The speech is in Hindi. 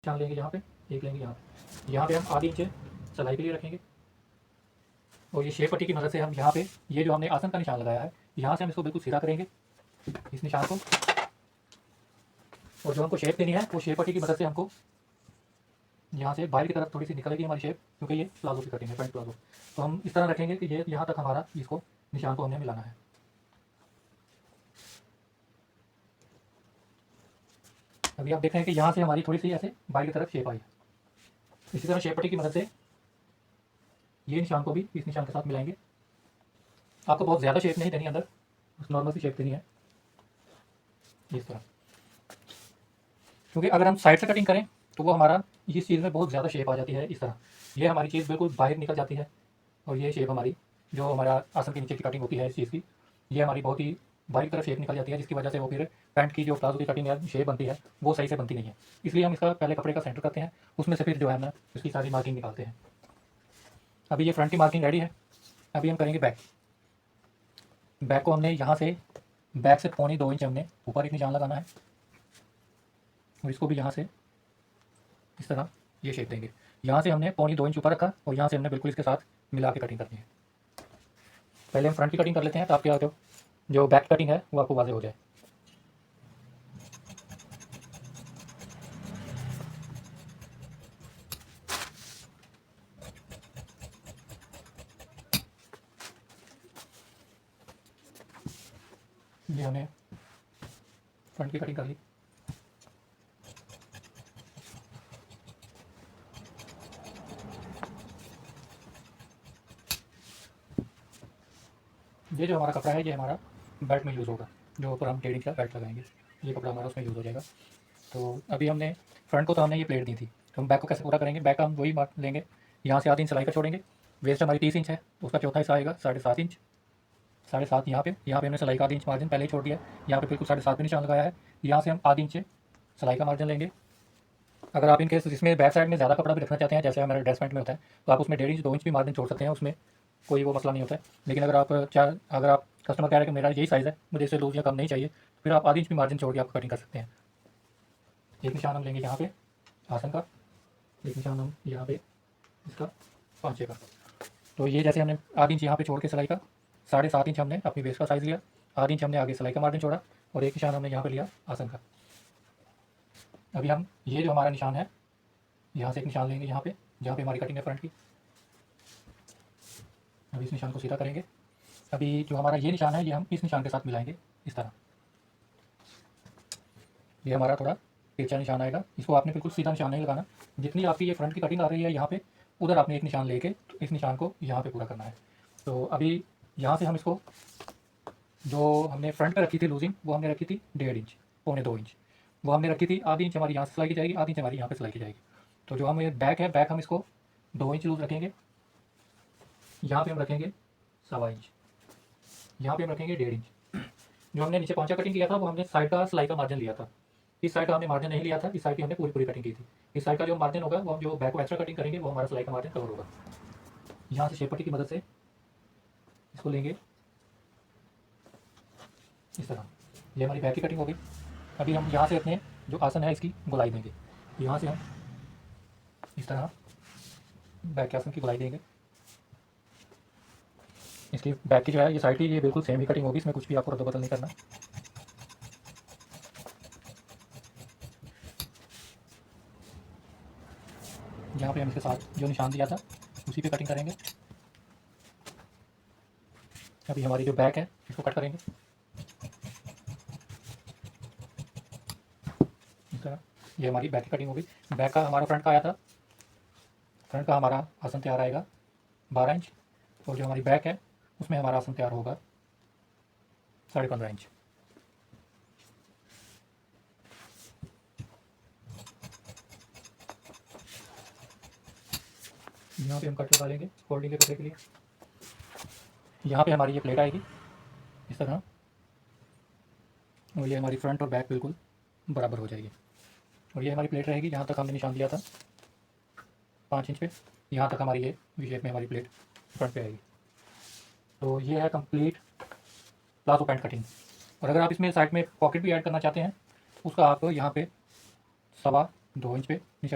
निशान लेंगे यहाँ पे, एक लेंगे यहाँ पे हम आधी इंच सिलाई के लिए रखेंगे और ये शेप पट्टी की मदद से हम यहाँ पे ये जो हमने आसन का निशान लगाया है यहाँ से हम इसको बिल्कुल सीधा करेंगे इस निशान को। और जो हमको शेप देनी है वो शेप पट्टी की मदद से हमको यहाँ से बाहर की तरफ थोड़ी सी निकलेगी हमारी शेप, क्योंकि ये प्लाजो की कटिंग है, फ्रंट प्लाजो। तो हम इस तरह रखेंगे कि ये यहाँ तक हमारा इसको निशान को हमने मिलाना है। अभी आप देख रहे हैं कि यहाँ से हमारी थोड़ी सी ऐसे बाहर की तरफ शेप आई है। इसी तरह शेप पट्टी की मदद से ये निशान को भी इस निशान के साथ मिलाएंगे। आपको बहुत ज़्यादा शेप नहीं देनी अंदर, नॉर्मल सी शेप देनी है इस तरह, क्योंकि अगर हम साइड से कटिंग करें तो वो हमारा इस चीज़ में बहुत ज़्यादा शेप आ जाती है इस तरह। ये हमारी चीज़ बिल्कुल बाहर निकल जाती है और ये शेप हमारी जो हमारा आसन के नीचे की कटिंग होती है इस चीज़ की, ये हमारी बहुत ही बाहर की तरफ शेप निकल जाती है, जिसकी वजह से वो फिर पैंट की जो प्लाजो की कटिंग है शेप बनती है वो सही से बनती नहीं है। इसलिए हम इसका पहले कपड़े का सेंटर करते हैं, उसमें से फिर जो है ना इसकी सारी मार्किंग निकालते हैं। अभी ये फ्रंट की मार्किंग रेडी है। अभी हम करेंगे बैक। बैक को हमने यहाँ से बैक से 1.25 इंच हमने ऊपर एक निशान लगाना है और इसको भी यहाँ से इस तरह ये शेप देंगे। यहाँ से हमने 1.25 इंच ऊपर रखा और यहाँ से हमने बिल्कुल इसके साथ मिला के कटिंग करनी है। पहले हम फ्रंट की कटिंग कर लेते हैं ताकि आपको जो बैक कटिंग है वो आपको वाज़ेह हो जाए। ये हमने फ्रंट की कटिंग कर ली। ये जो हमारा कपड़ा है ये हमारा बेल्ट में यूज़ होगा, जो ऊपर हम टेडिंग का बेल्ट लगाएंगे ये कपड़ा हमारा उसमें यूज़ हो जाएगा। तो अभी हमने फ्रंट को तो हमने ये प्लेट दी थी, तो हम बैक को कैसे पूरा करेंगे। बैक का हम वही मार्क लेंगे, यहाँ से आधी इंच सिलाई का छोड़ेंगे। वेस्ट हमारी 30 इंच है, उसका चौथा हिस्सा आएगा 7.5 इंच। 7.5 यहाँ पे हमने सिलाई का आधी इंच मार्जिन पहले ही छोड़ दिया है, यहाँ पे बिल्कुल 7.5 पे निशान लगाया है। यहाँ से हम आधी इंच सिलाई का मार्जिन लेंगे। अगर आप इनकेस इसमें बैक साइड में ज़्यादा कपड़ा भी रखना चाहते हैं, जैसे हमारे ड्रेस पैंट में होता है, तो आप उसमें 1.5 इंच 2 इंच भी मार्जिन छोड़ सकते हैं, उसमें कोई वो मसला नहीं होता है। लेकिन अगर आप कस्टमर कह रहे हैं कि मेरा यही साइज़ है, मुझे इससे लूज या कम नहीं चाहिए, तो फिर आप आधी इंच भी मार्जिन छोड़ के आप कटिंग कर सकते हैं। एक निशान हम लेंगे यहाँ पे आसन का, एक निशान हम यहाँ पे इसका पाँचे का। तो ये जैसे हमने आधी इंच यहाँ पे छोड़ के सिलाई का 7.5 इंच हमने अपनी वेस्ट का साइज़ लिया, आधी इंच हमने आगे सिलाई का मार्जिन छोड़ा और एक निशान हमने यहाँ पे लिया आसन का। अभी हम ये जो हमारा निशान है यहाँ से एक निशान लेंगे यहाँ पे जहाँ पे हमारी कटिंग है फ्रंट की। अभी इस निशान को सीधा करेंगे। अभी जो हमारा ये निशान है ये हम इस निशान के साथ मिलाएंगे इस तरह। ये हमारा थोड़ा तिरछा निशान आएगा, इसको आपने बिल्कुल सीधा निशान नहीं लगाना। जितनी आपकी ये फ्रंट की कटिंग आ रही है यहाँ पे, उधर आपने एक निशान लेके तो इस निशान को यहाँ पे पूरा करना है। तो अभी यहाँ से हम इसको जो हमने फ्रंट पे रखी थी लूजिंग, वो हमने रखी थी 1.5 इंच, 1.25 इंच, वो हमने रखी थी आधी इंच हमारी यहाँ से सिलाई की जाएगी, आधी इंच हमारी यहाँ पे सिलाई की जाएगी। तो जो हम ये बैक है, बैक हम इसको 2 इंच लूज रखेंगे, यहाँ पे हम रखेंगे 1.25 इंच, यहाँ पे हम रखेंगे 1.5 इंच। जो हमने नीचे पहुँचा कटिंग किया था वो हमने साइड का सिलाई का मार्जिन लिया था, इस साइड का हमने मार्जिन नहीं लिया था, इस साइड की हमने पूरी पूरी कटिंग की थी। इस साइड का जो मार्जिन होगा वो हम जो बैक को एक्स्ट्रा कटिंग करेंगे वो हमारा सिलाई का मार्जिन कवर होगा। यहाँ से शेप पट्टी की मदद से इसको लेंगे इस तरह। ये हमारी बैक की कटिंग हो गई। अभी हम यहाँ से अपने जो आसन है इसकी गोलाई देंगे, यहाँ से हम इस तरह बैक के आसन की गोलाई देंगे। इसकी बैक की जो है ये साइड की ये बिल्कुल सेम ही कटिंग होगी, इसमें कुछ भी आपको रद्द बदल नहीं करना। यहाँ पे हम इसके साथ जो निशान दिया था उसी पे कटिंग करेंगे। अभी हमारी जो बैक है इसको कट करेंगे इस तरह। ये हमारी बैक की कटिंग होगी। बैक का हमारा फ्रंट का आया था, फ्रंट का हमारा आसन तैयार आएगा 12 इंच और जो हमारी बैक है उसमें हमारा आसन तैयार होगा 15.5 इंच। यहाँ पे हम कट लगा लेंगे फोल्डिंग के कपड़े के लिए। यहाँ पे हमारी ये प्लेट आएगी इस तरह और ये हमारी फ्रंट और बैक बिल्कुल बराबर हो जाएगी। और ये हमारी प्लेट रहेगी जहाँ तक हमने निशान दिया था 5 इंच पे, यहाँ तक हमारी ये वी शेप में हमारी प्लेट फ्रंट पे आएगी। तो ये है कंप्लीट प्लाजो पैंट कटिंग। और अगर आप इसमें साइड में पॉकेट भी ऐड करना चाहते हैं उसका आप यहाँ पे 2.25 इंच पे निशान